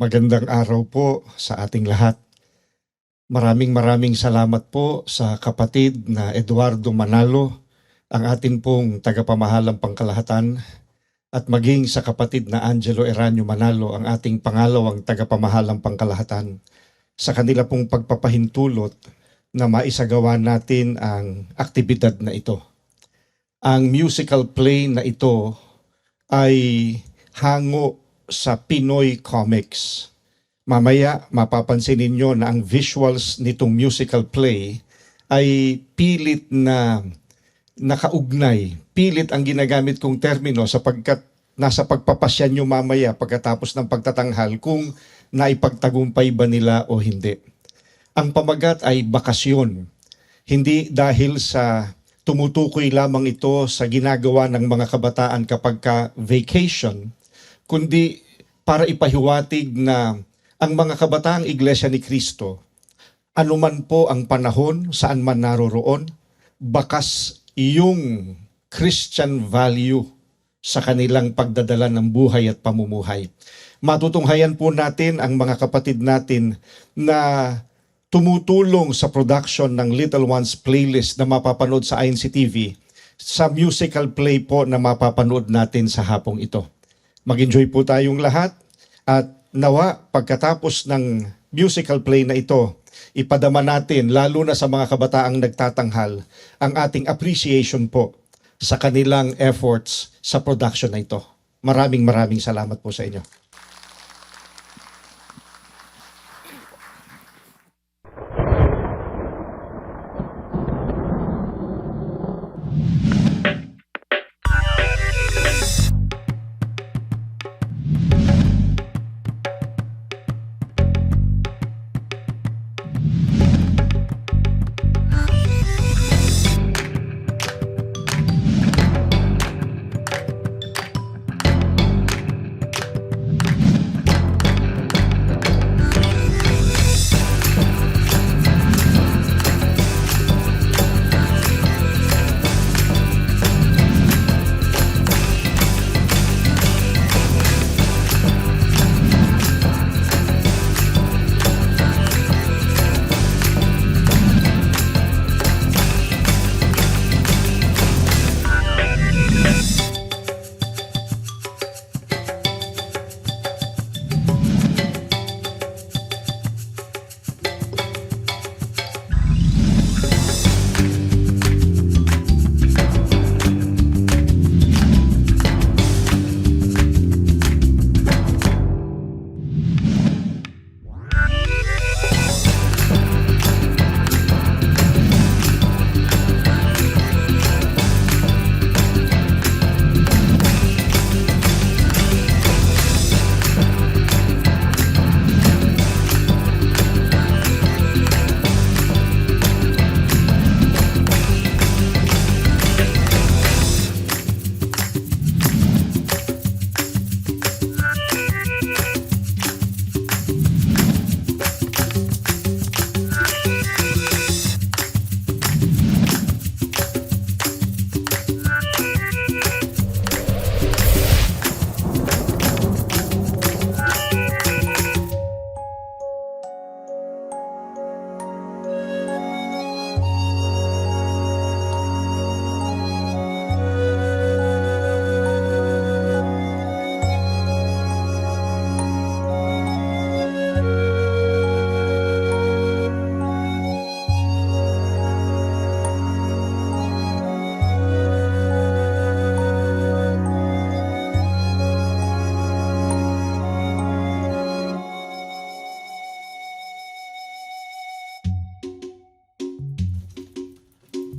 Magandang araw po sa ating lahat. Maraming salamat po sa kapatid na Eduardo Manalo, ang atin pong tagapamahalang pangkalahatan, at maging sa kapatid na Angelo Eranio Manalo, ang ating pangalawang tagapamahalang pangkalahatan, sa kanila pong pagpapahintulot na maisagawa natin ang aktibidad na ito. Ang musical play na ito ay hango sa Pinoy comics. Mamaya mapapansin ninyo na ang visuals nitong musical play ay pilit na nakaugnay. Pilit ang ginagamit kong termino sapagkat nasa pagpapasya nyo mamaya pagkatapos ng pagtatanghal kung naipagtagumpay ba nila o hindi. Ang pamagat ay bakasyon. Hindi dahil sa tumutukoy lamang ito sa ginagawa ng mga kabataan kapag vacation, kundi para ipahiwatig na ang mga kabataang Iglesia ni Cristo, anuman po ang panahon, saan man naroroon, bakas yung Christian value sa kanilang pagdadala ng buhay at pamumuhay. Matutunghayan po natin ang mga kapatid natin na tumutulong sa production ng Little Ones playlist na mapapanood sa INC-TV sa musical play po na mapapanood natin sa hapong ito. Mag-enjoy po tayong lahat at nawa pagkatapos ng musical play na ito, ipadama natin lalo na sa mga kabataang nagtatanghal ang ating appreciation po sa kanilang efforts sa production na ito. Maraming salamat po sa inyo.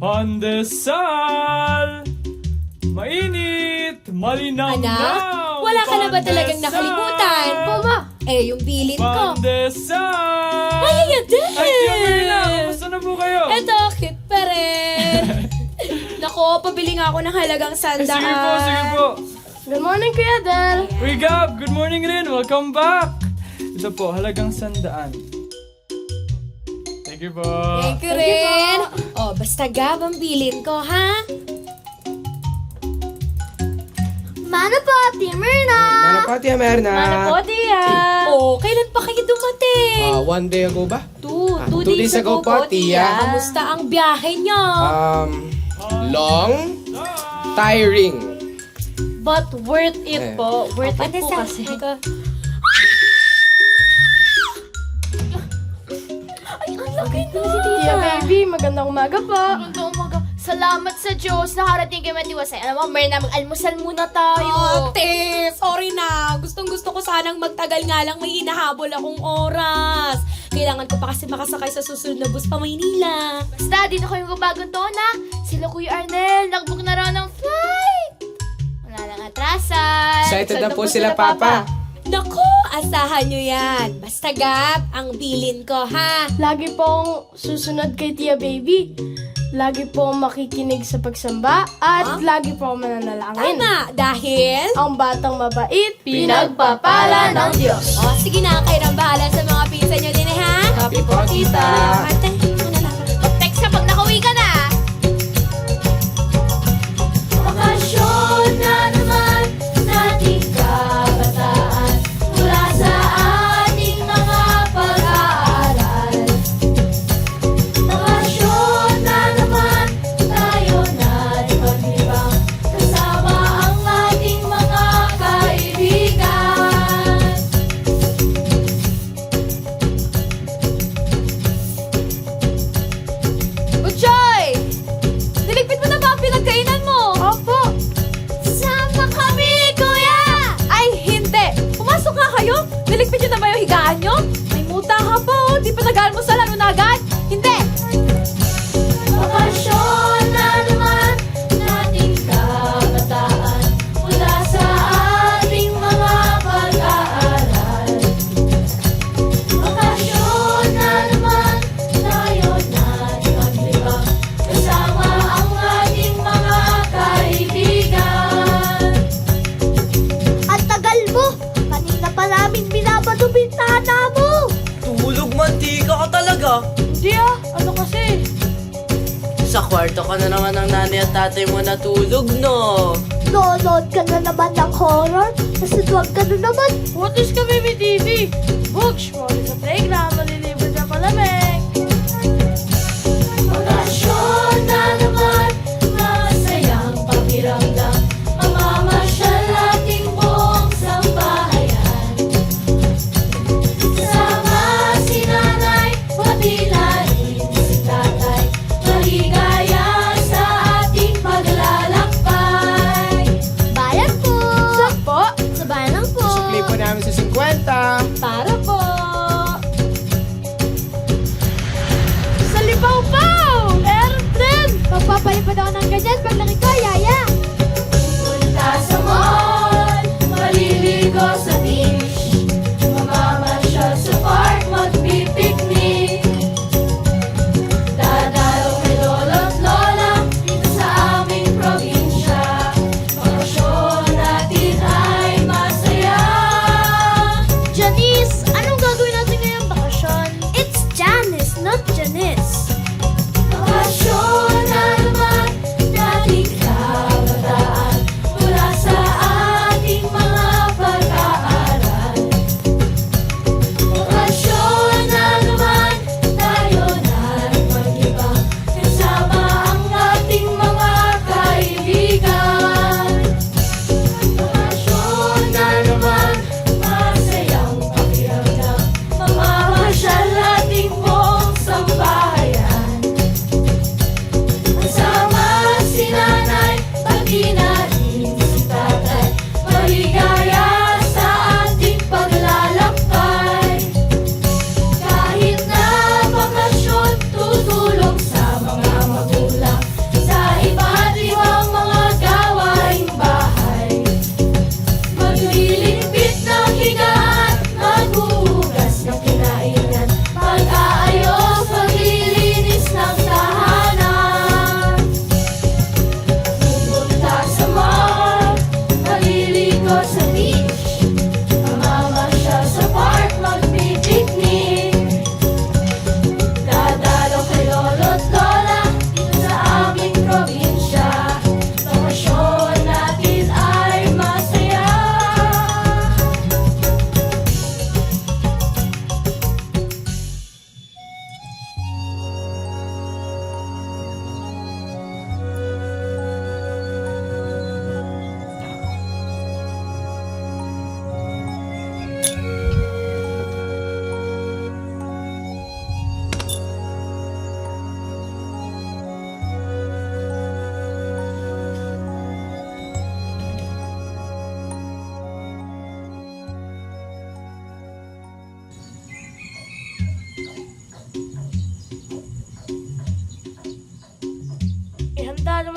Pandesal! Mainit! Malinaw Anak, wala ka na ba talagang nakalimutan? Mama, yung bilin ko. Pandesal! Ay, Adele! Ay, Tia Marina! Kamusta na po kayo? Eto, cute pa rin. Nako, pabili nga ako ng halagang Sige sandaan. po, sige po. Good morning, Kuya Adele. Uy, Gab! Good morning rin! Welcome back! Ito po, halagang 100. Thank you po. Thank you rin. Basta Gab ang bilin ko, ha? Mana po, Ate Myrna! Mana po, Tia Merna? Tia. Oh, kailan pa kayo dumating? 1 day ago ba? Two 2 days ago po, Tia. Kamusta ang biyahe niyo? Long, tiring. But worth it Eh. po. Worth it po Pandesal. kasi. Ay, ang laki na. Tia baby, magandang umaga po. Magandang umaga. Salamat sa Diyos. Nakarating kay Mati Wasay. Alam mo, Myrna, mag-almusal muna tayo. Ate, sorry na. Gustong-gusto ko sanang magtagal nga lang. May hinahabol akong oras. Kailangan ko pa kasi makasakay sa susunod na bus pa Maynila. Basta, dito ko yung bagong taon na. Sila Kuya Arnel, nagbook na raw ng flight. Wala lang atrasan. Excited na po sila, Papa. Naku, asahan nyo yan. Basta Gab, ang bilin ko ha. Lagi pong susunod kay Tia baby. Lagi pong makikinig sa pagsamba at lagi pong mananalangin. Tama, dahil... Ang batang mabait, Pinagpapala ng Diyos. O, sige na, kayo nang bahala sa mga pinsan nyo din ha. Happy po, Tita. Ate, manalangin. Text ka pag nakauwi ka na. Bakasyon na naman nating kabataan mula sa ating mga pag-aaral. Bakasyon na naman tayo natin maglibang kasama ang ating mga kaibigan. Butchoy! Niligpit mo na ba ang pinagkainan mo? Opo! Sama kami, kuya! Ay, hindi! Pumasok nga kayo! Niligpit nyo na ba yung higaan nyo? May muta ka po! Di pa nag-almusal ano na agad? Hindi! Bakasyon na naman nating kabataan mula sa ating mga pag-aaral. Bakasyon na naman tayo natin maglibang kasama ang ating mga kaibigan. Ang tagal mo! Kanina pa namin binabado bintana mo! Tulog, mantika ka talaga. Hindi ano kasi? Sa kwarto ka na naman ng nanay at tatay mo natulog, no? Nonood ka na naman ng horror? Nasitwag ka na naman? What is ka baby TV? Books, muli sa playground, malilibre sa palamig. Bakasyon na naman, masayang pakiramdam. Mamamasyal ating buong sambahayan. Sama si nanay, pati na rin si tatay. Maligaya sa ating paglalakbay. Bayan po! Saan po? Sa bayan lang po! Sukli po namin sa 50. Para po!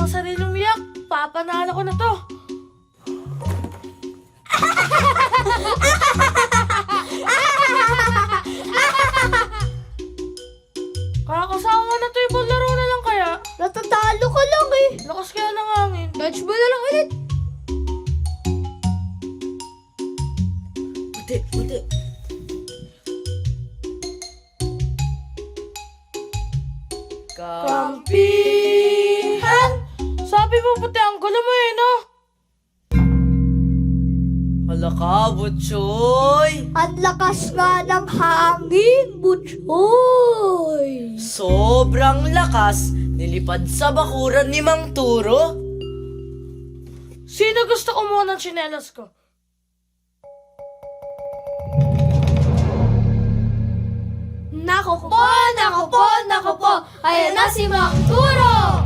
ang sariling umiyak. Papanalo ko na to. Kakasawa na to, ibang laro na lang kaya. Natatalo ka lang eh. Lakas kaya ng hangin. Dodgeball na lang ulit. Puti, puti. Kampihan! Sabi mo puti, ang gulo mo eh, no? Hala ka, Butchoy. Ang lakas nga ng hangin, Butchoy. Sobrang lakas. Nilipad sa bakuran ni Mang Turo. Sino gusto kumuha ng tsinelas ko? Nako po. Ayan na si Mang Turo.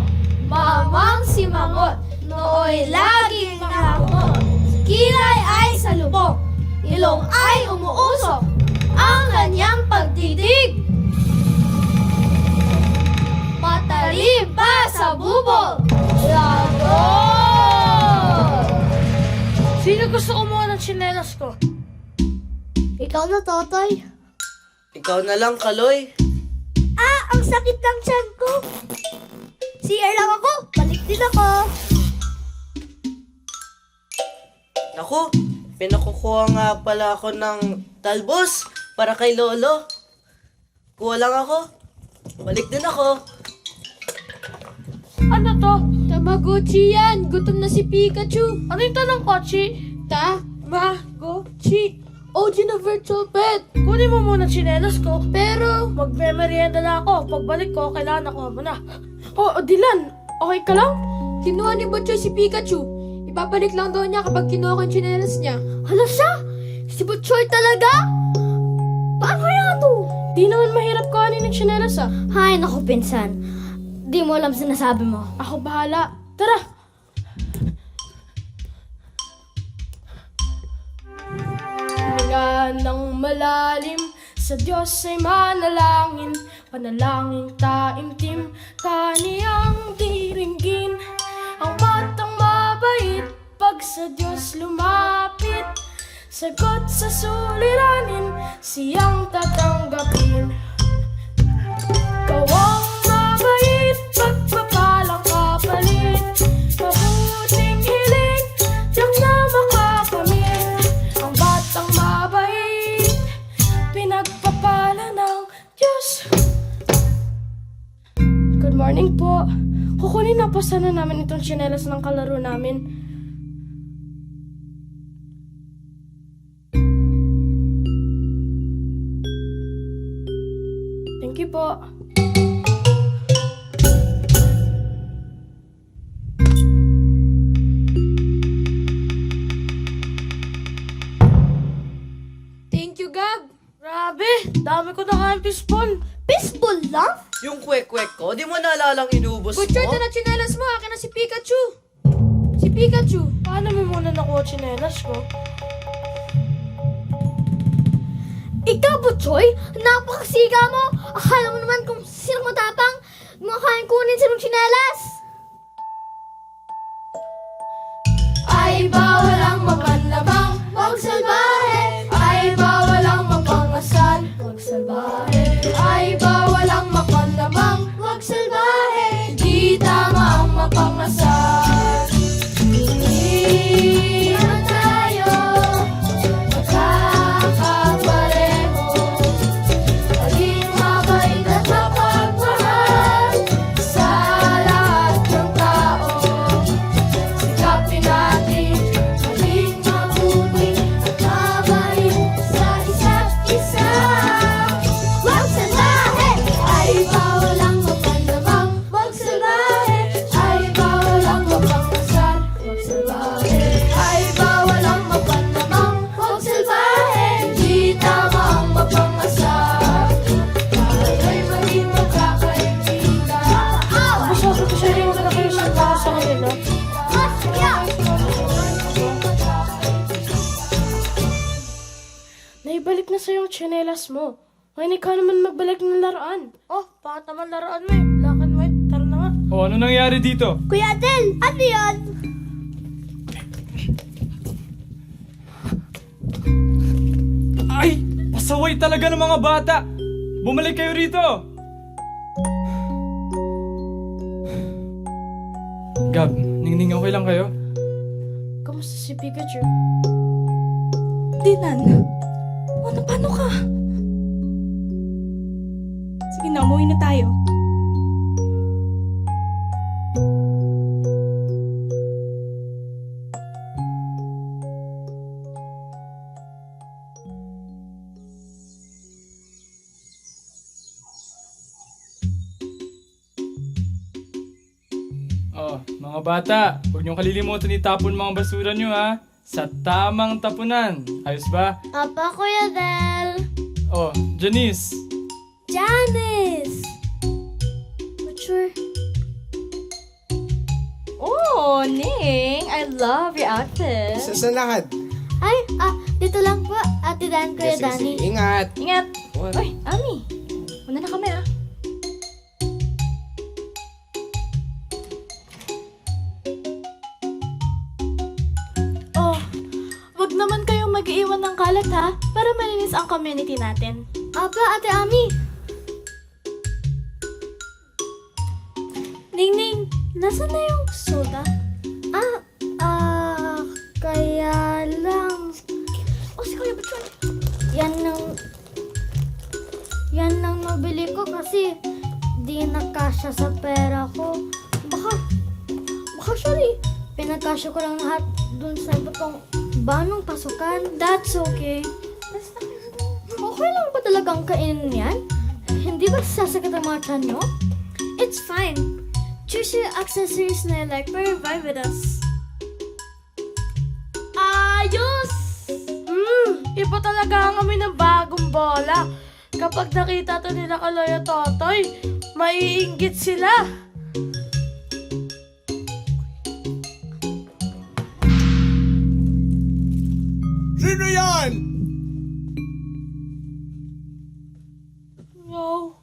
Mamang si Mangot. Nooy laging nakakungot. Kilay ay salubong. Ilong ay umuusok. Ang kanyang pagtitig. Matalim pa sa bubol. Lagot! Sino gusto kumuha ng tsinelas ko? Ikaw na, Totoy. Ikaw na lang, Kaloy. Ang sakit ng tiyan ko. CR lang ako. Balik din ako. Naku, pinakukuha nga pala ako ng talbos para kay Lolo. Kuha lang ako. Balik din ako. Ano to? Tamagotchi yan. Gutom na si Pikachu. Ano yung tanong, Kochi? Tamagotchi. OG na virtual pet. Kunin mo muna tsinelas ko. Pero, Magme-merienda na ako. Pagbalik ko, kailangan ako mo na. Oh, Dylan, okay ka lang? kinuha ni Butchoy si Pikachu. Ipabalik lang daw niya kapag kinuha ko yung tsinelas niya. Hala siya? Si Butchoy talaga? Paano kaya to? Di naman mahirap kuhanin ng tsinelas ah. Hay, naku, pinsan. Di mo alam sinasabi mo. Ako bahala. Tara! Huminga ng malalim, sa Diyos ay manalangin. Panalangin taimtim, kaniyang diringgin. Ang batang mabait, pag sa Diyos lumapit. Sagot sa suliranin, siyang tatanggapin. Kawang mabait, pagpapalang kapalit. Mabuting hiling, tiyak na makakamit. Ang batang mabait, pinagpapala ng Diyos. Good morning po. Kukunin na po sana namin itong tsinelas ng kalaro namin. Thank you po. Thank you, Gab. Grabe, dami ko na kayang fishball. Baseball lang? Yung kwek-kwek ko, di mo naalalang inubos mo? Butchoy, ito na tsinelas mo. Akin na si Pikachu. Si Pikachu. Paano mo muna nakuha tsinelas ko? Ikaw, Butchoy, napakasiga mo. Akala mo naman kung sino matapang. Makakain kunin sinong tsinelas. Ay, bawal ang mapanlamang, wag salbahe. Ay, bawal ang mapangasan, wag salbahe. Ay, bawal ang mapanlamang, wag salbahe. Di tama ang mapangasan. Hindi naman tayo magkakapareho. Maging mabait at mapagmahal sa lahat ng tao. Sikapin natin maging mabuti at mabait sa isa't isa. Wag salbahe! Ay, bawal ang mapanlamang, wag salbahe. Ay, bawal ang mapangasal, wag salbahe. Ay, bawal ang mapanlamang, wag salbahe. Di tama ang mapangasal. Tayo'y maging magkakaibigan. Masabi ko siya rin na kayo sa para sa kanila. Naibalik na sa'yo yung tsinelas mo. Ngayon ikaw naman magbalik ng laruan. Oh, bakit naman laruan mo eh? Black and white. Tara na nga. O, ano nangyari dito? Kuya Del, ano yan? Ay! Pasaway talaga ng mga bata! Bumalik kayo rito! Gab, Ningning, okay lang kayo? Kamusta si Pikachu? Dinan, paano ka? Sige na, umuwi na tayo. Oh, mga bata, huwag niyong kalilimutan itapon mga basura niyo ha. Sa tamang tapunan. Ayos ba? Apa, Kuya Del. Oh, Janice. Janice! Not sure. Oh, Ning, I love your outfit. Sa lakad. Ay, dito lang po, Ate Dan, Kuya Sige, Danny. sige. Ingat. Ingat. What? Uy, Ami, una na kami ah. Oh, wag naman kayong mag-iwan ng kalat ha, para malinis ang community natin. Apa, Ate Ami. Ning, nasaan na yung soda? Kaya lang... Oh, si Kuya Butchon. Yan lang nabili ko kasi di nakasya sa pera ko. Baka sorry, pinagkasya ko lang lahat dun sa ibang banong pasukan. That's okay. Okay lang ba talagang kainin yan? Hindi ba sasakit ang mga tiyan nyo? It's fine. Choose your accessories na you like para vibe with us. Ayos! Iba talaga ang kami ng bagong bola. Kapag nakita to nila Kaloy at Totoy, maiinggit sila. Sino yan? No.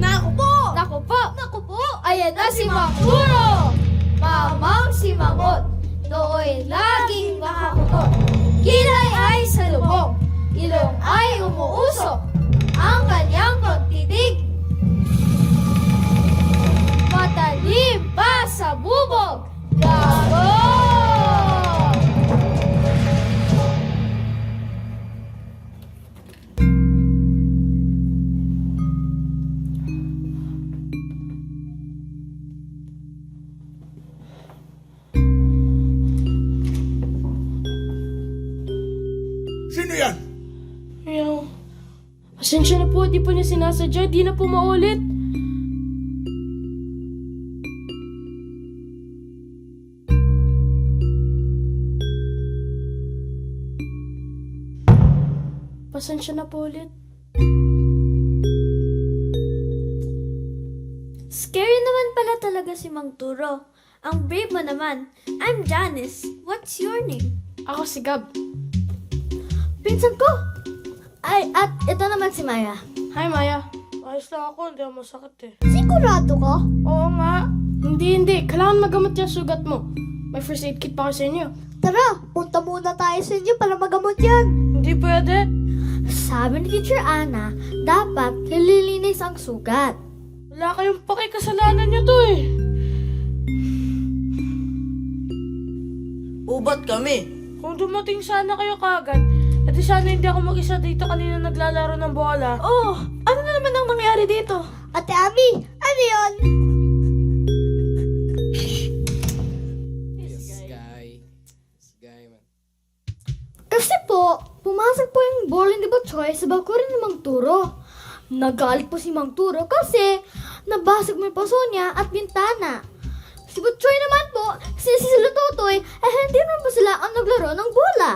Naku po! Ayan na si Manguro! Mamang si Mangot, nooy laging makakutot. Kilay ay salubong, ilong ay umuusok, ang kanyang pagtitig. Matalim pa sa bubog, gago! Sino yan? Ayaw. Pasensya na po, di po niya sinasadya, di na po maulit. Pasensya na po ulit. Scary naman pala talaga si Mang Turo. Ang brave mo naman. I'm Janice. What's your name? Ako si Gab. Pinsan ko! Ay, at ito naman si Maya. Hi, Maya. Ayos lang ako, hindi ako masakit eh. Sigurado ka? Oo nga. Hindi. Kailangan magamot yung sugat mo. May first aid kit pa ako sa inyo. Tara, punta muna tayo sa inyo para magamot yan. Hindi pwede. Sabi ni Teacher Ana, dapat nililinis ang sugat. Wala kayong pakikasalanan nyo to eh. Ubat kami. Kung dumating sana kayo kagad, edi sana hindi ako mag-isa dito kanina naglalaro ng bola. Oh, ano na naman ang nangyari dito? Ate Abby, ano yun? This guy, man. Kasi po, pumasok po yung ball hindi ba Choy sa bakuran ni Mang Turo. Nagalit po si Mang Turo kasi nabasag mo yung paso niya at bintana. Si Butchoy naman po, si Lutotoy, hindi naman po sila ang naglaro ng bola.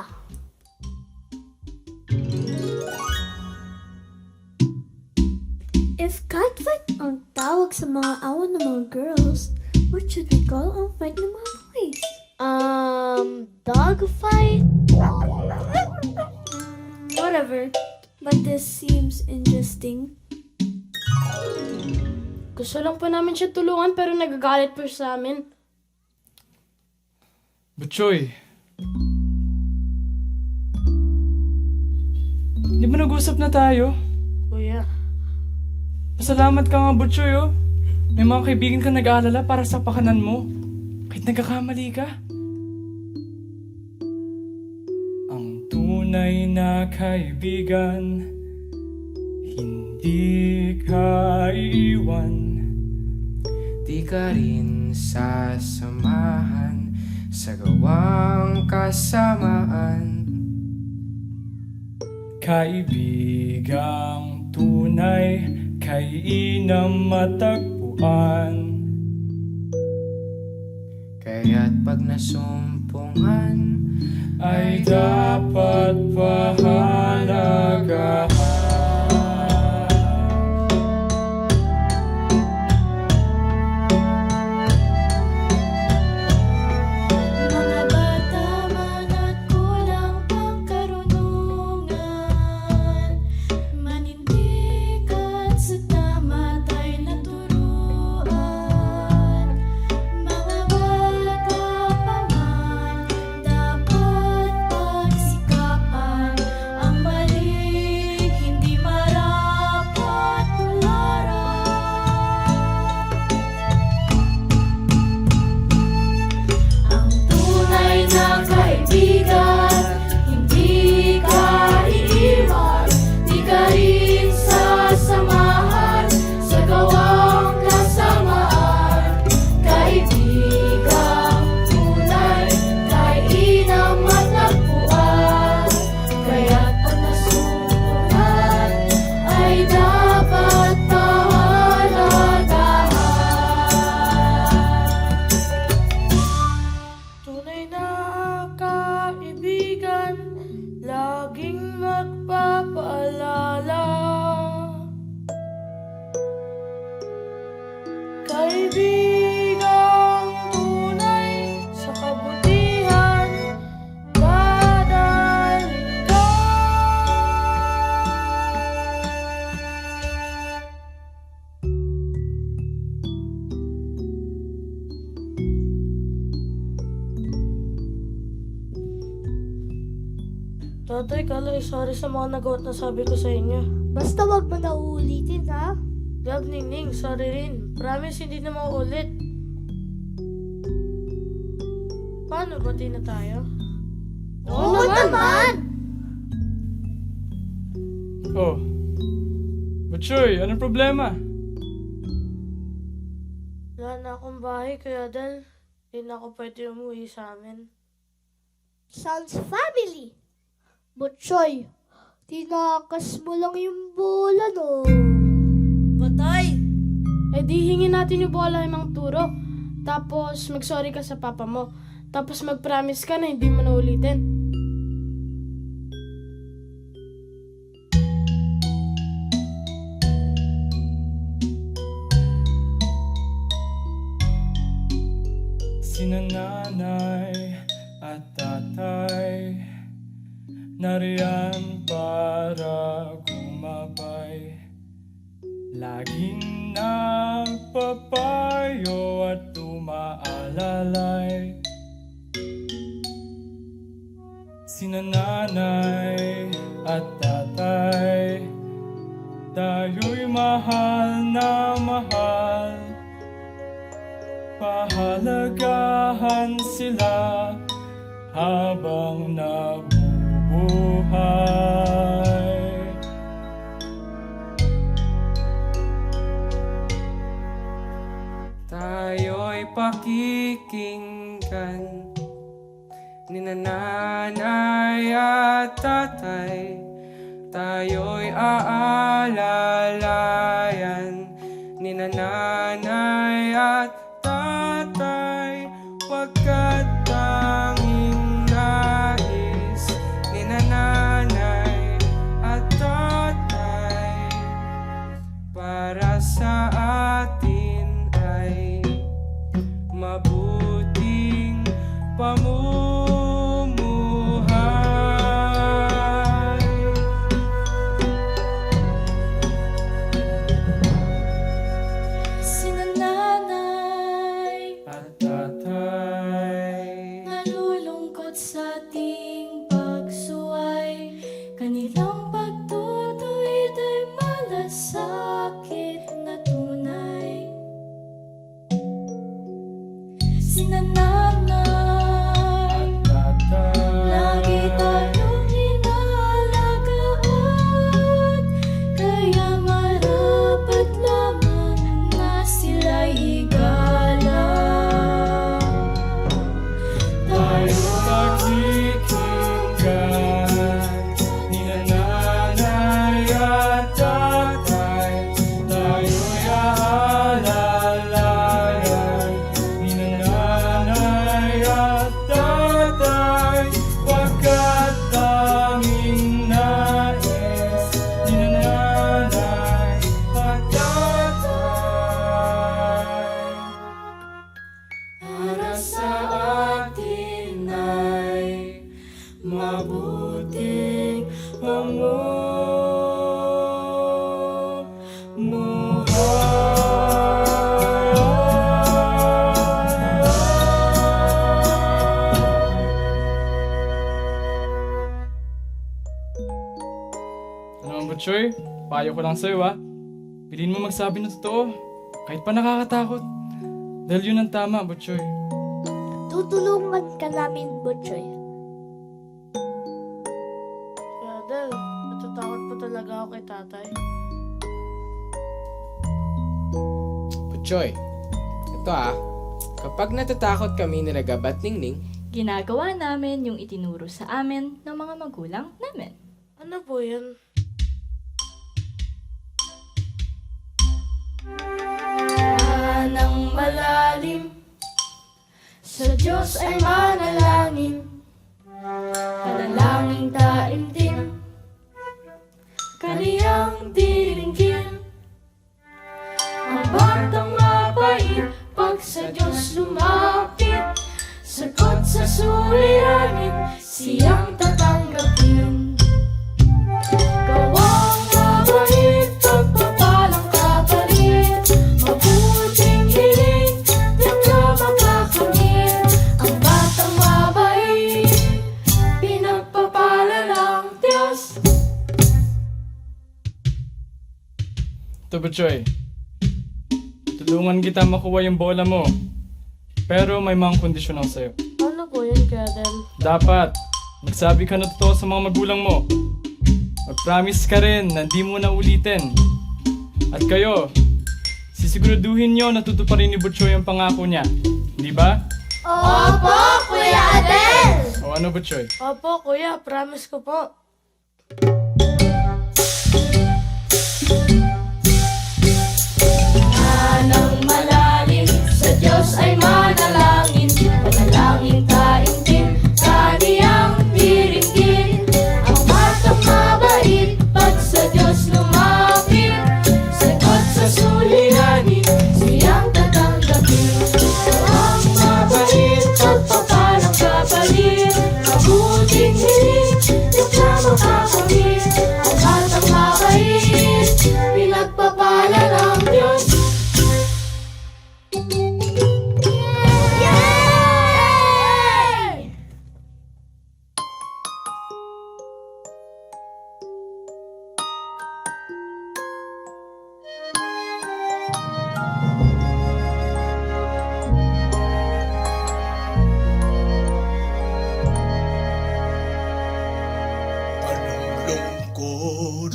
If catfight ang tawag sa mga awan ng mga girls, what should we call ang fight ng mga boys? Dog fight? Whatever. But this seems interesting. Gusto lang po namin siya tulungan pero nagagalit po siya sa amin. Butchoy. Di ba nag-usap na tayo? Kuya. Pasalamat ka nga, Butchoy, oh. May mga kaibigan ka nag-aalala para sa pakanan mo. Kahit nagkakamali ka. Ang tunay na kaibigan, hindi ka iiwan. Di ka rin sasamahan sa gawang kasamaan. Kaibigang tunay, kay inam matagpuan. Kaya't pag nasumpungan, Ay dapat pahalagahan. Mga bata man at kulang pang karunungan, manindig at sa tama tayo naturuan. Mga bata pa man, dapat pagsikapan ang mali, hindi marapat tularan. Ang tunay na kaibigan, hindi ka iiwan, di ka rin sasamahan sa gawang kasamaan. Kaibigang tunay, kay inam matagpuan. Kaya't pag nasumpungan, ay dapat pahalagahan. Tunay na kaibigan, laging magpapaalala. Kaibigang tunay sa kabutihan, dadaling ka. Tatay, Kaloy, sorry sa mga nagawa na sabi ko sa inyo. Basta wag mo na uulitin, ha? Gab, Ningning, sorry rin. Promise, hindi na mauulit. Paano, bati na tayo? Oo naman! Oh. Butchoy, anong problema? Wala na akong bahay, kaya dahil hindi na ako pwede umuwi sa amin. Sounds family. Butchoy, tinakas mo lang yung bola, no? Patay! Eh di hingin natin yung bola ng Mang Turo. Tapos mag-sorry ka sa papa mo. Tapos mag-promise ka na hindi mo na ulitin. Sina nanay at tatay nariyan para gumabay. Laging nagpapayo at umaalalay. Sina nanay at tatay, tayo'y mahal na mahal. Pahalagahan sila habang nabubuhay. tayo'y pakikinggan ni nanay at tatay. Tayo'y aalalayan ni nanay at tatay, pagkat tanging nais ni nanay at tatay para sa atin ay mabuting pamumuhay. Ano ang Butchoy? Payo ko lang sa'yo ha. Piliin mo magsabi ng totoo. Kahit pa nakakatakot. Dahil yun ang tama, Butchoy. Tutulungan ka namin, Butchoy. Adel, natatakot pa talaga ako kay tatay. Butchoy, ito kapag natatakot kami nila Gab at Ningning, Ginagawa namin yung itinuro sa amin ng mga magulang namin. Ano po yan? Nang malalim, sa Diyos ay manalangin, panalangin taimtim, kaniyang diringgin. Ang batang mabait, pag sa Diyos lumapit, sagot sa suliranin, siyang tatanggapin. Gawang mabait, pagpapalang kapalit, mabuting hiling, di ka makakamit. Ang batang mabait, pinagpapala ng Diyos. Ito, Butchoy. Tulungan kita makuha yung bola mo. Pero may mga kondisyon ako sa'yo. Ano po yan, Adel? Dapat, magsabi ka na totoo sa mga magulang mo. Mag-promise ka rin na di mo na ulitin. At kayo, sisiguraduhin nyo na tutuparin ni Butchoy ang pangako niya. Di ba? Opo, Kuya Adel! O ano, Butchoy? Opo, kuya, promise ko po. Nang malalim, sa Diyos ay manalangin, panalangin taimtim, kaniyang diringgin. Ang batang mabait, pag sa Diyos lumapit, sagot sa suliranin, siyang tatanggapin. Ang mabait, pagpapalang kapalit, mabuting hiling, di ka makakamit. Ang batang mabait, pinagpapala ng Diyos. Yay! Anong lungkot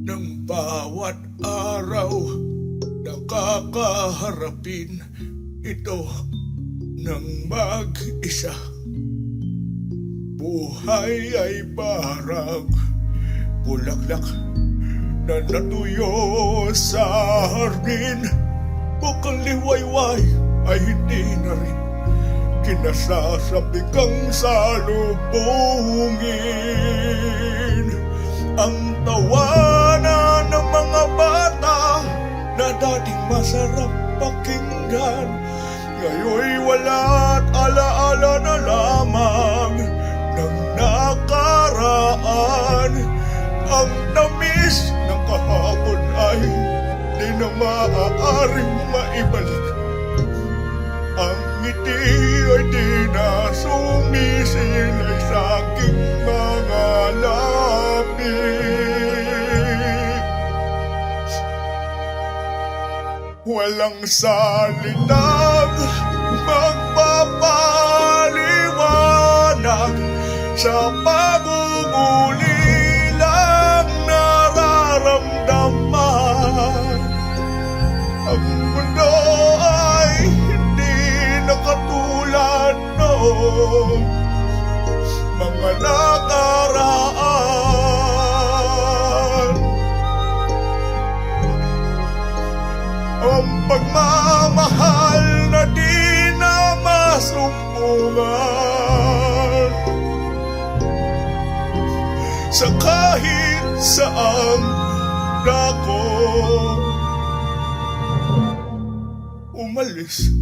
ng bawat araw nakakaharapin ito ng mag-isa. Buhay ay parang bulaklak na natuyo sa hardin. Bukang liwayway ay hindi na rin kinasasabik ang salubungin. Ang tawanan ng mga bata na dating masarap pakinggan, ngayon'y wala't alaala na lamang ng nakaraan. Ang tamis ng kahapon ay di na maaaring maibalik. Ang ngiti ay di na sumisilay sa aking mga labi. Walang salitang magpapaliwanag sa pag-uulilang nararamdaman. Ang mundo ay hindi na katulad noong mga nakaraan. Ang pagmamahal na di na masumpungan sa kahit saang dako. Umalis,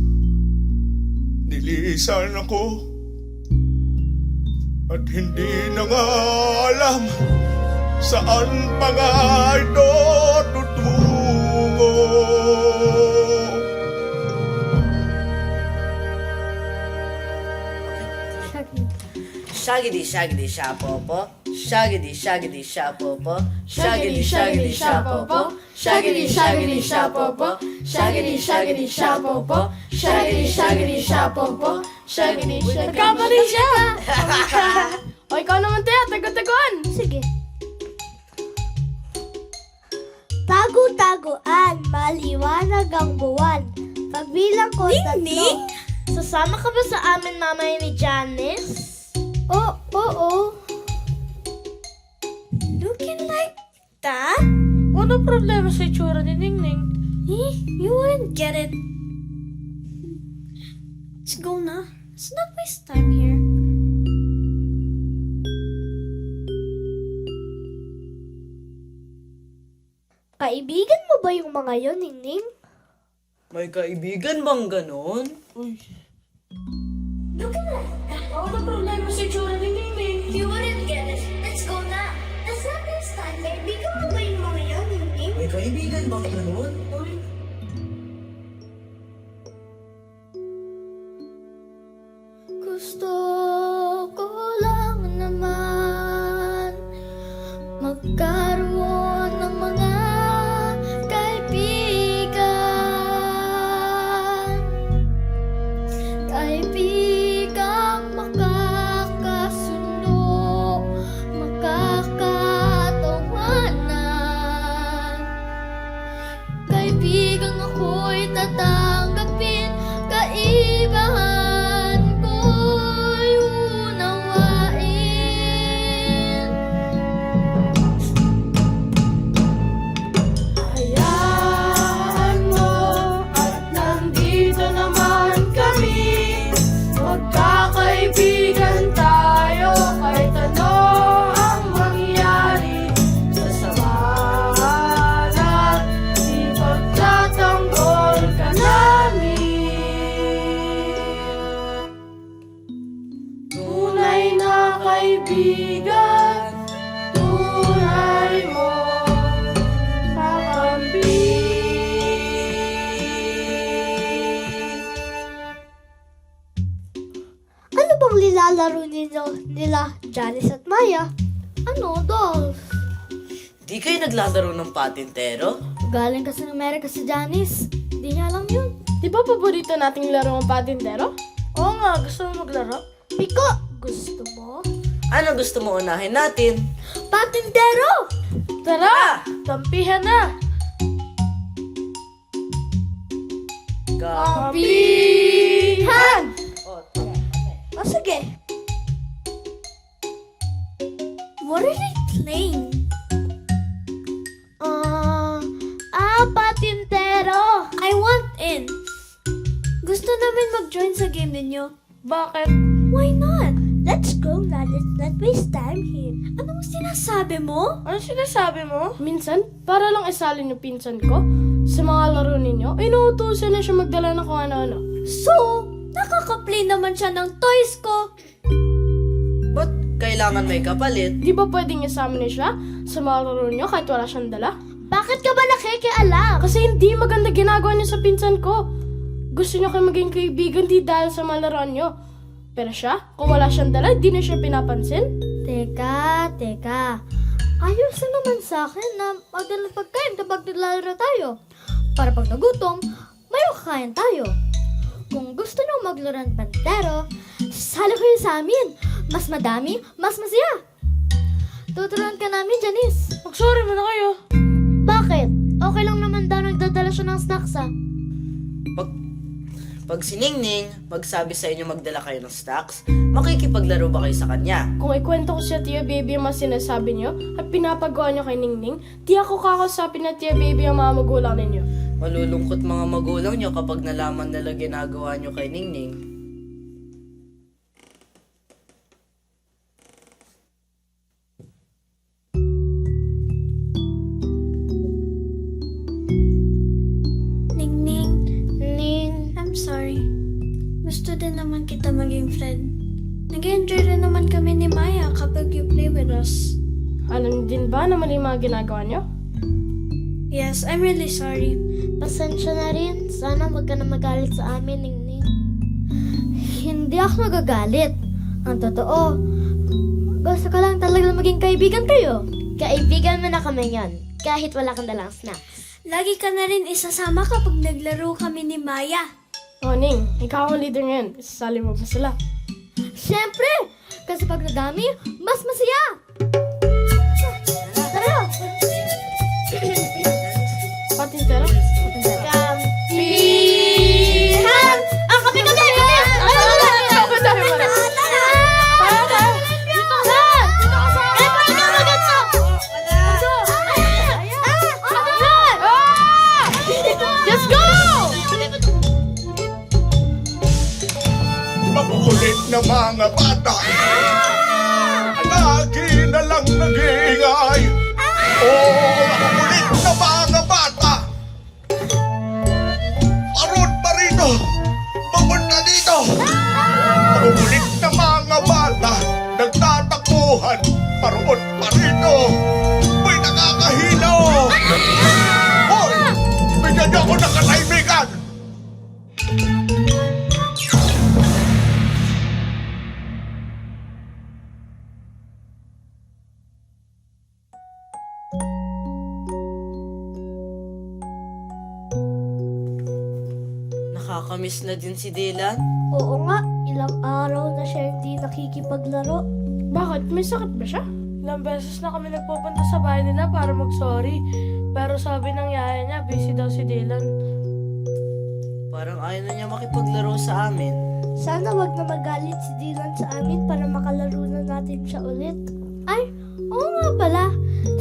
nilisan ako at hindi na nga alam saan pa nga ito panutungo. Shaggy shaggedy shapopo, shaggedy shaggedy shapopo, shaggedy shaggedy shapopo, shaggedy shaggedy shapopo, shaggedy shaggedy shapopo, shaggedy shaggedy shapopo, shaggedy shaggedy. Nagkamali siya! O, ikaw naman, Tia. Tago-tagoan. Sige. Tago-taguan, maliwanag ang buwan. Pagbilang ko Ning-ning? Sasama ka ba sa amin mamay ni Janice? Oo. Looking like that? Ano problema sa itsura ni Ning-ning? You wouldn't get it. Let's go na. Let's not waste time here. Kaibigan mo ba yung mga yon, Ning-ning? May kaibigan bang ganon? Ano problema sa itsura ni Ning-ning? You wouldn't get it. Let's go na. Let's not waste time. Kaibigan mo ba yung mga yon, Ning-ning? May kaibigan bang ganon? Gusto ko lang naman magkaroon ng mga kaibigan. Kaibigang makakasundo, makakatawanan. Kaibigang ako'y tatanggapin, kaibahan ko'y unawain. Hayaan mo at nandito naman kami. Magkakaibigan tayo kahit ano ang mangyari. Sasamahan at ipagtatanggol ka namin. Tunay na kaibigan, tunay mo kakambing. Ano bang nilalaro nila Janice at Maya? Ano, dolls? Di kayo naglalaro ng patintero? Galing kasi ng Amerika si Janice. Di niya alam yun. Di ba paborito nating laro ang patintero? Oo nga, gusto mo maglaro? Piko, gusto mo? Ano gusto mo unahin natin? Patintero! Tara! Tampihan na! Kampihan! O sige. What are they playing? Patintero! I want in. Gusto namin mag-join sa game ninyo. Bakit? Why not? Let's go na. Let's not waste time here. Anong sinasabi mo? Ano sinasabi mo? Minsan, para lang isalin yung pinsan ko sa mga laro ninyo, inuutusan na siya magdala ng kung ano-ano. So, nakaka-play naman siya ng toys ko. Ba't kailangan may kapalit? Di ba pwedeng isama niya siya sa mga laro niyo kahit wala siyang dala? Bakit ka ba nakikialam? Kasi hindi maganda ginagawa niyo sa pinsan ko. Gusto niyo kayo maging kaibigan di dahil sa mga laruan niyo. Pero siya, kung wala siyang dala, di na siya pinapansin. Teka. Ayos na naman sa akin na magdala ng pagkain kapag naglalaro tayo. Para pag nagutom, may kakain tayo. Kung gusto niyo maglaro ng pantero, sali kayo sa amin. Mas madami, mas masaya. Tuturuan ka namin, Janice. Mag-sorry mo na kayo. Bakit? Okay lang naman daw nagdadala siya ng snacks Pag si Ningning magsabi sa inyo magdala kayo ng stocks, makikipaglaro ba kayo sa kanya? Kung ikwento ko sa Tia Baby ang mga sinasabi niyo at pinapagawa niyo kay Ningning, di ako kakausapin na Tia Baby ang mga magulang ninyo. Malulungkot mga magulang nyo kapag nalaman nila ginagawa nyo kay Ningning. Sorry. Gusto din naman kita maging friend. Nag-enjoy rin naman kami ni Maya kapag you play with us. Alam din ba na mali mga ginagawa niyo? Yes, I'm really sorry. Pasensya na rin. Sana wag ka na magalit sa amin, Ningning. Hindi ako magagalit. Ang totoo, gusto ko lang talaga maging kaibigan kayo. Kaibigan mo na kami yan, kahit wala kang dalang snacks. Lagi ka na rin isasama kapag naglaro kami ni Maya. O, Ning, ikaw ang leader ngayon. Isasali mo ba sila? Siyempre! Kasi pag nadami, mas masaya! Tara! Patintero? Kampihan! Ang kami-kami! Let's go! Makukulit na mga bata. Lagi na lang nag-iingay. Makukulit na mga bata. Parod pa rito. Papunta dito. Makukulit na mga bata. Nagtatakbuhan. Parod pa rito. May nakakahino. Hoy! Bigyan niyo ako ng katahimikan. Nakakamiss na din si Dylan. Oo nga, ilang araw na siya hindi nakikipaglaro. Bakit? May sakit ba siya? Ilang beses na kami nagpupunta sa bahay nila para mag-sorry. Pero sabi ng yaya niya, busy daw si Dylan. Parang ayaw na niya makipaglaro sa amin. Sana wag na magalit si Dylan sa amin para makalaro na natin siya ulit. Ay, oo nga pala.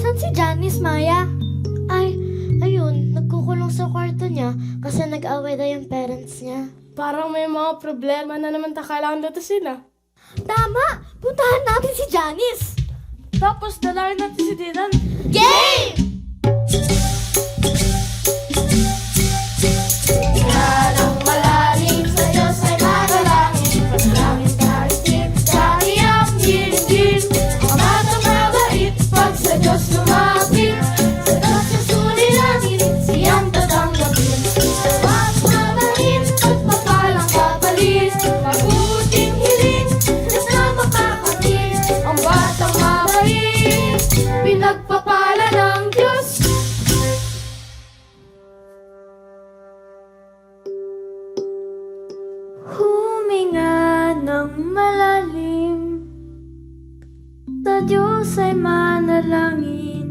Saan si Janice, Maya? Ay, ayun, nagkukulong sa kwarto niya kasi nag-away daw yung parents niya. Parang may mga problema na naman kailangan lutasin ah. Tama! Puntahan natin si Janice! Tapos dalawin natin si Dylan. Game! Manang malalim sa Diyos ay manalangin. Panalangin kahit dati ang hiringgin. Ang batang mabait pag sa Diyos lumapit. Sa Diyos susuliranin, siyang tatanggapin. Ang batang mabait at mapalang kapalit. Mabuting hiling na makakamit. Ang batang mabait, pinagpapala ng Diyos. Huminga ng malalim, sa Diyos ay manalangin.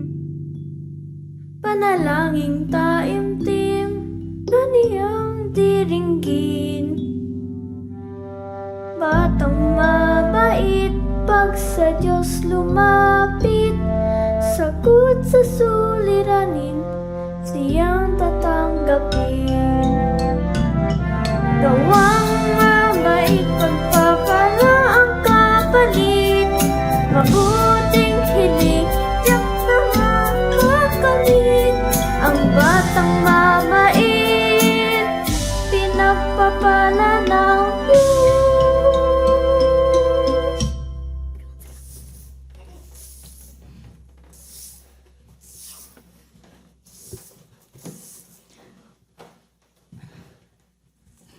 Panalangin taimtim na niyang diringgin. Batang mabait, pag sa Diyos lumapit, sagot sa suliranin, siyang tatanggapin. Gawang mabait, pagpapala ang kapalit. Mabuting hiling, tiyak na makakamit. Ang batang mabait, pinagpapala ng Diyos.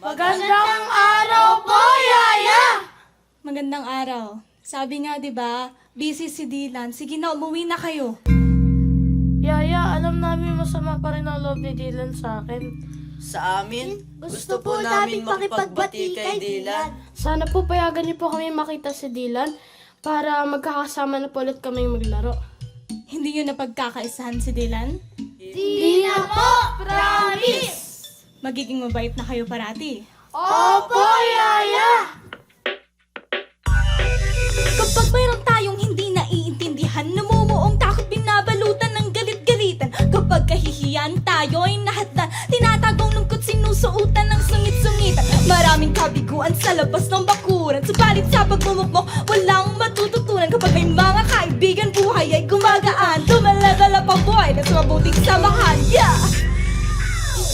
Magandang araw po, Yaya! Magandang araw. Sabi nga 'di ba, busy si Dylan. Sige na, umuwi na kayo. Yaya, alam namin masama pa rin ang loob ni Dylan sa akin. Sa amin, gusto po namin makipagbati kay Dylan. Sana po payagan niyo po kami makita si Dylan para magkakasama na po ulit kami maglaro. Hindi niyo na pagkakaisahan si Dylan? Di na po, promise! Magiging mabait na kayo parati. Opo, Yaya! Kapag mayroon tayong hindi naiintindihan, namumuong takot binabalutan ng galit-galitan. Kapag kahihiyan tayo ay nahatdan, tinatagong lungkot sinusuutan ng sungit-sungitan. Maraming kabiguan sa labas ng bakuran, subalit sa pagmumukmok walang matututunan. Kapag may mga kaibigan, buhay ay gumagaan. Tumalagalap ang buhay na sa mabuting samahan. Yeah!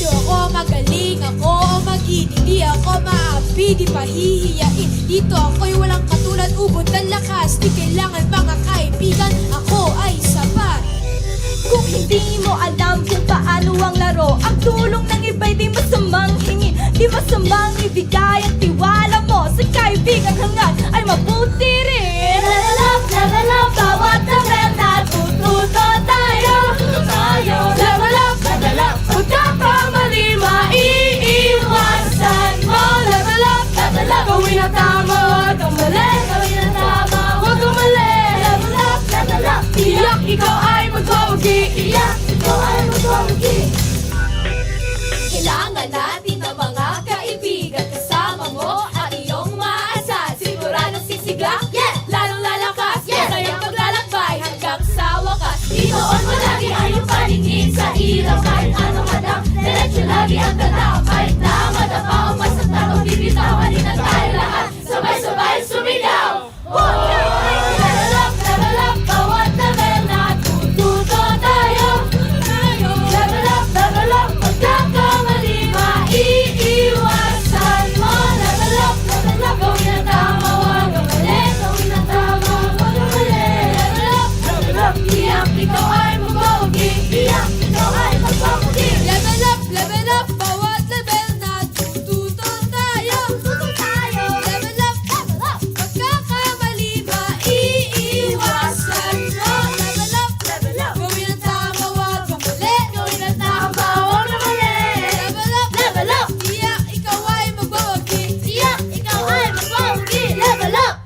Dito ako magaling, ako magiging. Di ako maapi, di pahihiyain. Dito ako'y walang katulad, ubod ng lakas. Di kailangan mga kaibigan, ako ay sapat. Kung hindi mo alam kung paano tulong ng iba'y di masamang hingi, di masamang ibigay ang tiwala mo sa kaibigang hangad ay mabuti rin. Level up, bawat level natututo tayo. Level up, pagkakamali maiiwasan mo. Level up, gawin ang tama, huwag kang mali. Huwag kang mali. Level up, tiyak ikaw ay magwawagi. Kailangan natin ng mga kaibigan kasama mo at iyong maasahan. Siguradong sisigla, lalong lalakas, masayang paglalakbay hanggang sa wakas. Itoon mo lagi ang iyong paningin sa ilaw. Kahit anong hadang, diretso lagi ang tanaw. Kahit na madapa o masaktan o bibitawan, na tayo lahat sabay-sabay sumigaw. Level up, bawat level natututo tayo. Level up, pagkakamali maiiwasan mo. Level up, gawin ang tama, huwag kang mali. Level up, tiyak ikaw ay magwawagi. Level up, bawat level natututo tayo. Level up, pagkakamali maiiwasan mo. Level up, gawin ang tama, huwag kang mali. Level up, tiyak ikaw ay magwawagi. Level up.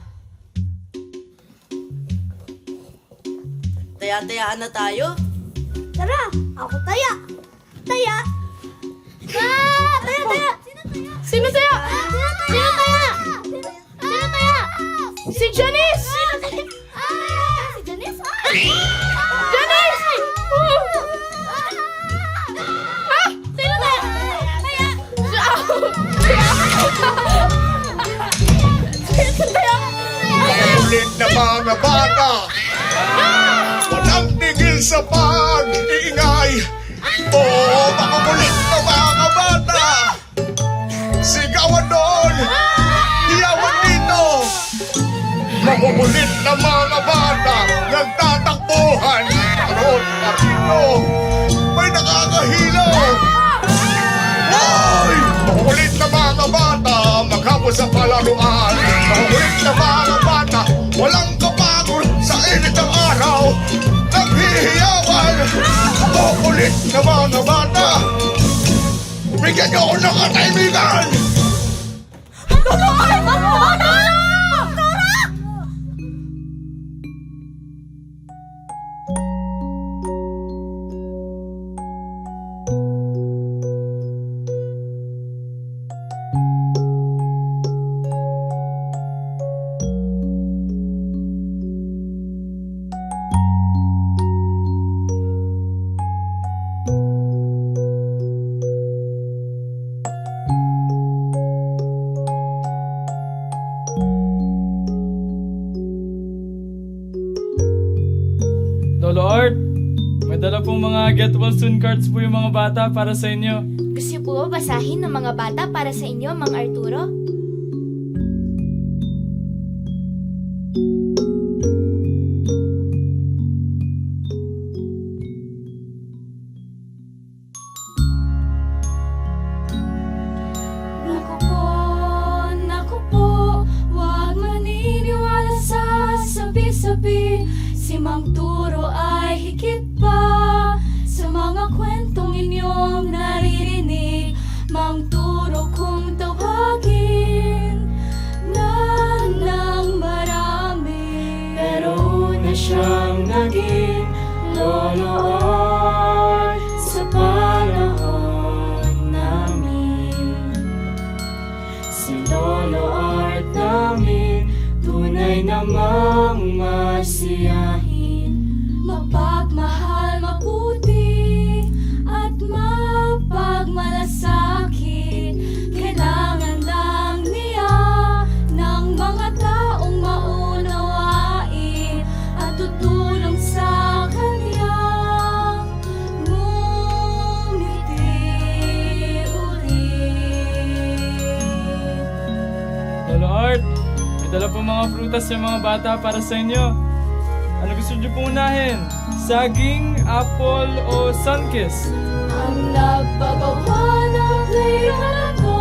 Taya-tayaan na tayo. Tara, ako taya. Taya. Taya. Sino tayo? Sino taya? Si Janice! Si Janice? Janice! Sino taya? Ulit na mga bata, walang tigil sa pag-iingay. Oo, makukulit na mga bata. Sigawan doon, hiyawan dito. Makukulit na mga bata, nagtatakbuhan. Roon pa rito, may nakakahilo. Hoy! Makukulit na mga bata, maghapon sa palaruan. Makukulit na mga bata, walang kapagod sa init ng araw. Naghihiyawan. Makukulit na mga bata, bigyan niyo ako ng katahimikan. Lolo Art, may dala pong mga get well soon cards po yung mga bata para sa inyo. Gusto po ba basahin ng mga bata para sa inyo, Mang Arturo? Naku po, wag maniniwala sa sabi-sabi. Si Mang Turo ay higit pa sa mga kwentong inyong naririnig. Mang Turo kung tawagin na ng marami, pero una siyang naging Lolo Art sa panahon namin. Si Lolo Art namin, tunay namang masiyahin, mapagmahal, maputi at mapagmalasakit. Kailangan lang niya ng mga taong maunawain at tutulong sa kanyang ngumiti ulit. Lolo Art, may dala pong mga prutas yung mga bata para sa inyo. Ano gusto niyo pong unahin? Saging, apple, o sunkiss? ang nagpagawa ng playground ko.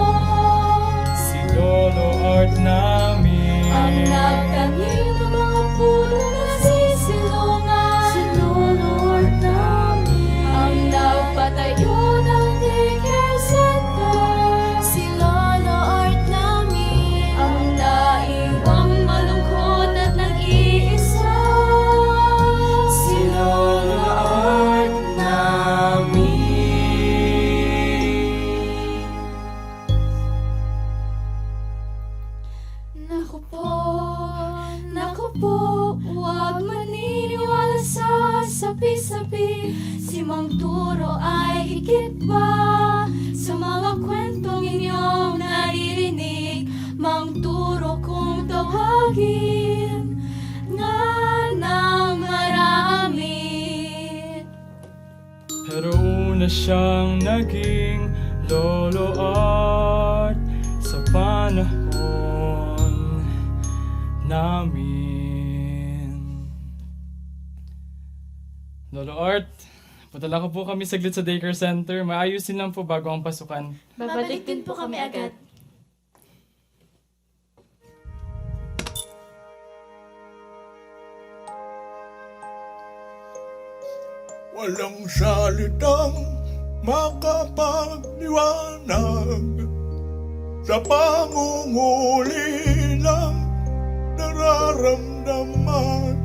Si Lolo Art namin. Ang nagtanim ng mga puno na sisilungan. Si Lolo Art namin. Ang nagpatayo ng daycare center. Si Lolo Art namin. Ang naiwang malungkot at nag-iisa. Si Lolo Art namin. Naku po, huwag maniniwala sa sapi-sapi. Si Mang Turo ay higit pa sa mga kwentong inyong naririnig. Mang Turo kung tawagin nga ng marami. Pero una siyang naging Lolo Art sa panahon namin. Lolo Art, padala ko po kami saglit sa daycare center. Maayusin lang po bago ang pasukan. Babalik din po kami agad. Walang salitang makapagliwanag sa pangunguli ng nararamdaman.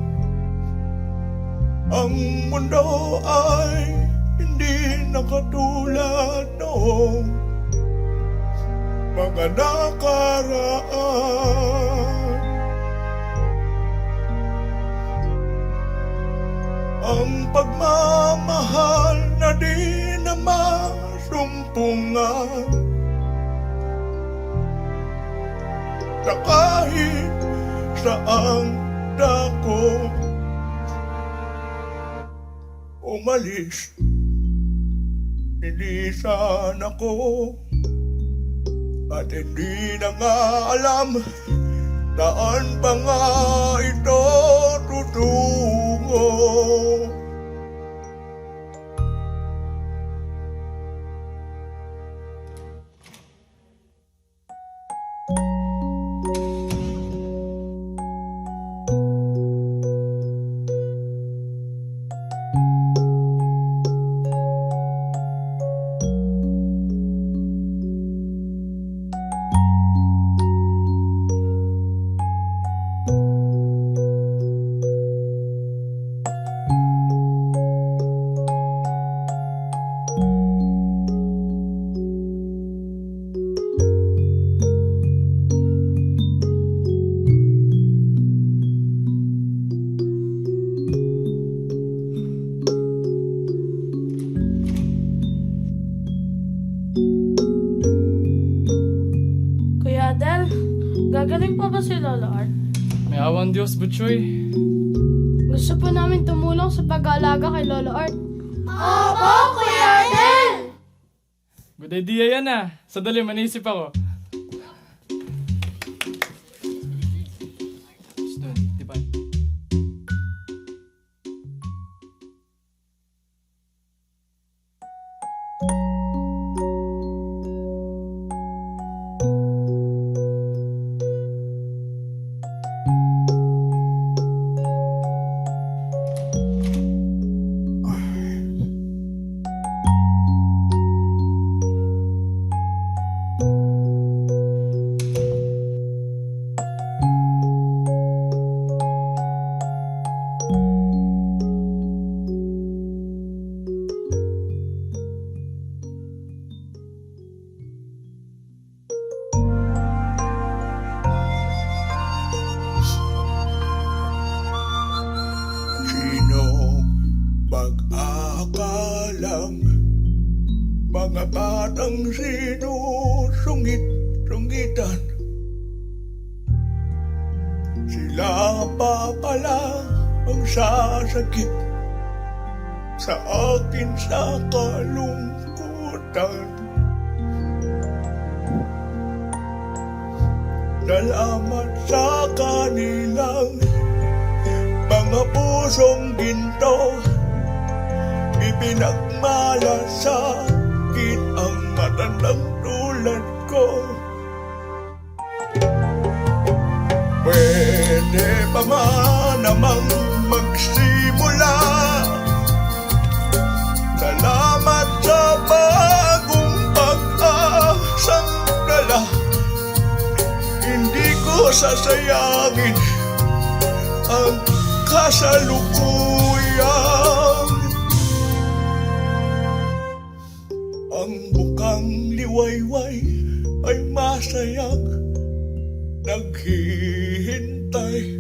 Ang mundo ay hindi na katulad noong mga nakaraan. Ang pagmamahal na di na masumpungan, na kahit saang dako umalis, hindi sana ko at hindi na nga alam saan pa nga ito tutungo. Kuya Adel, gagaling pa ba si Lolo Art? May awang Diyos, Butchoy. Gusto po namin tumulong sa pag-aalaga kay Lolo Art. Opo, Kuya Ardel! Good idea yan ah. Sadali, manisip ako. Doon, di ba? Mga batang sinusungit-sungitan, sila pa pala ang sasakit sa akin sa kalungkutan. Salamat sa kanilang mga pusong ginto Ipinagmalasakit ang matandang tulad ko. Pwede pa man namang magsimula. Salamat sa bagong pag-asang dala. Hindi ko sasayangin ang kasalukuyan. Ang bukang liwayway ay masayang naghihintay.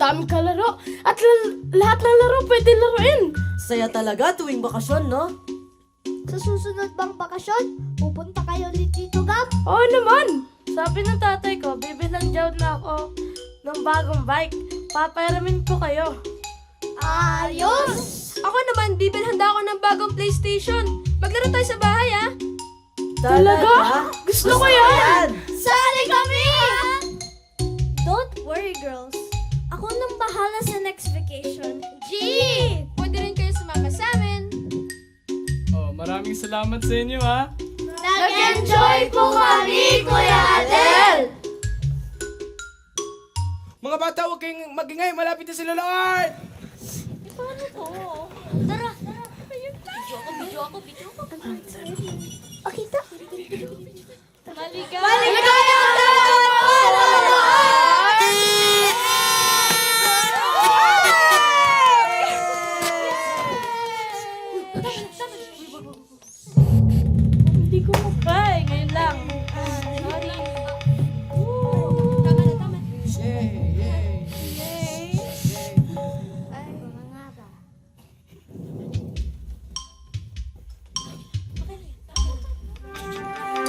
daming kalaro. At lahat ng laro pwede laruin. Saya talaga tuwing bakasyon, no? Sa susunod bang bakasyon, pupunta kayo ulit dito, Gab? Oo naman. Sabi ng tatay ko, bibilang daw na ako ng bagong bike. Papairamin ko kayo. Ayos! Ako naman, bibilhanda ako ng bagong PlayStation. Maglaro tayo sa bahay, ha? Talaga? Gusto ko yan! Sali kami! Don't worry, girls. Ako nang bahala sa next vacation. G! Pwede rin kayo sumama sa amin. Oh, maraming salamat sa inyo, ha? Nag-enjoy po kami, Kuya Adel! Mga bata, huwag kayong magingay. Malapit na si Lola Art! Paano to? Tara! Video ako. Okay, ta. Maligayang Hindi ko mukha ngayon lang. Sorry. Tama.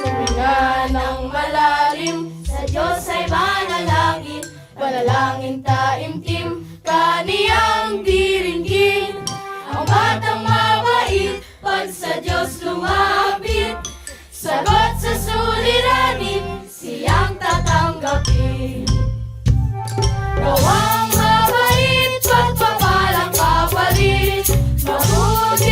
Huminga ng malalim, sa Diyos ay manalangin, panalangin taimtim, kaniyang diringgin. Ang batang mabait, pag sa Diyos lumapit, sagot sa suliranin, siyang tatanggapin. Gawang mabait, pagpapalang kapalit, mabuti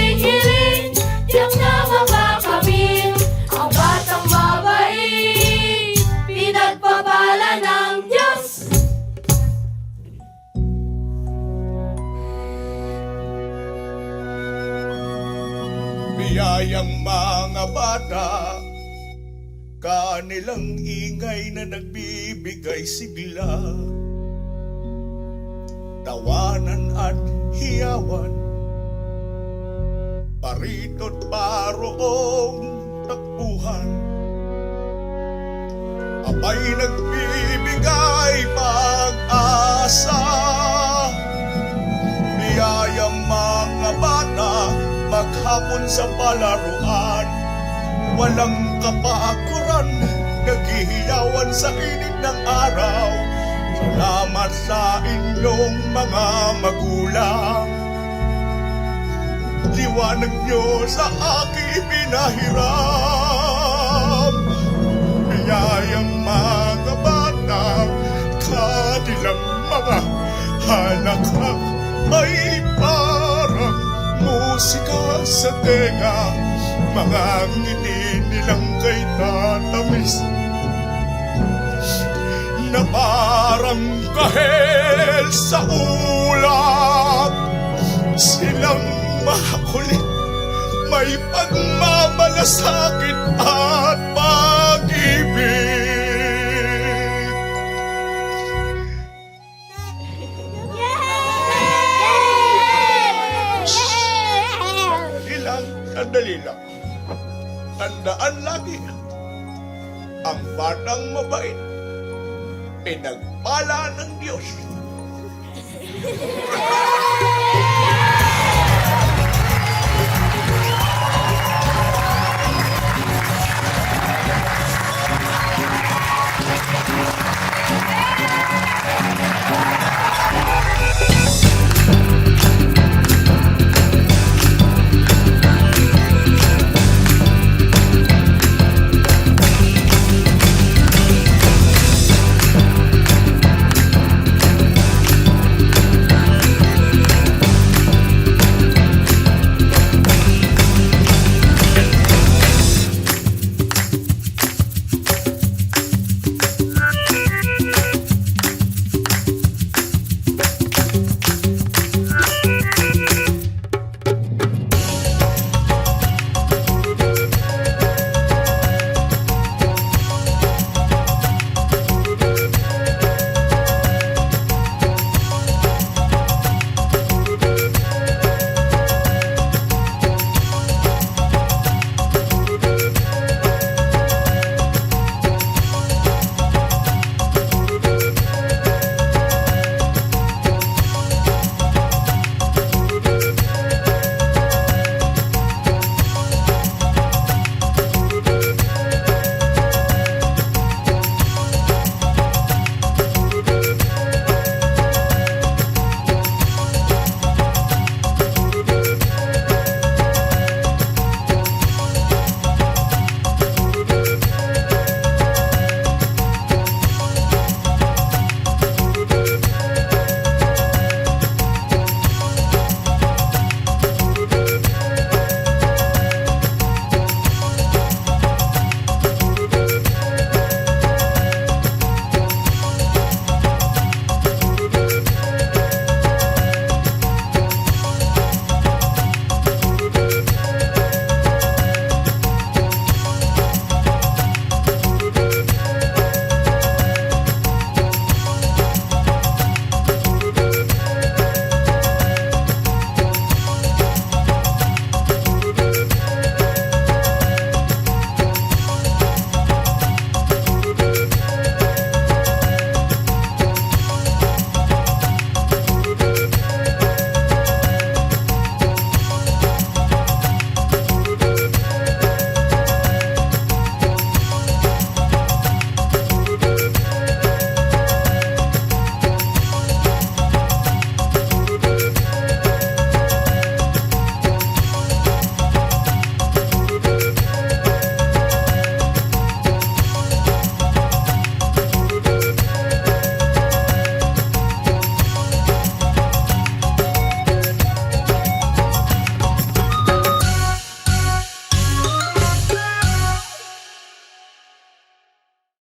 Biyayang mga bata, kanilang ingay na nagbibigay sigla. Tawanan at hiyawan, parito't paroong takbuhan. Abay nagbibigay pag-asa. Biyayang mga bata, maghapon sa palaruan. Walang kapakuran, naghihiyawan sa init ng araw. Salamat sa inyong mga magulang. Liwanag nyo sa aking pinahiram. Biyayang mga bata, kanilang mga halakhak ay parang musika sa tenga. Mga ngiti nilang kay tatamis na parang kahel sa ulap. Silang makulit, may pagmamalasakit at pag-ibig. Sandali lang. Tandaan lagi, ang batang mabait, pinagpala ng Diyos.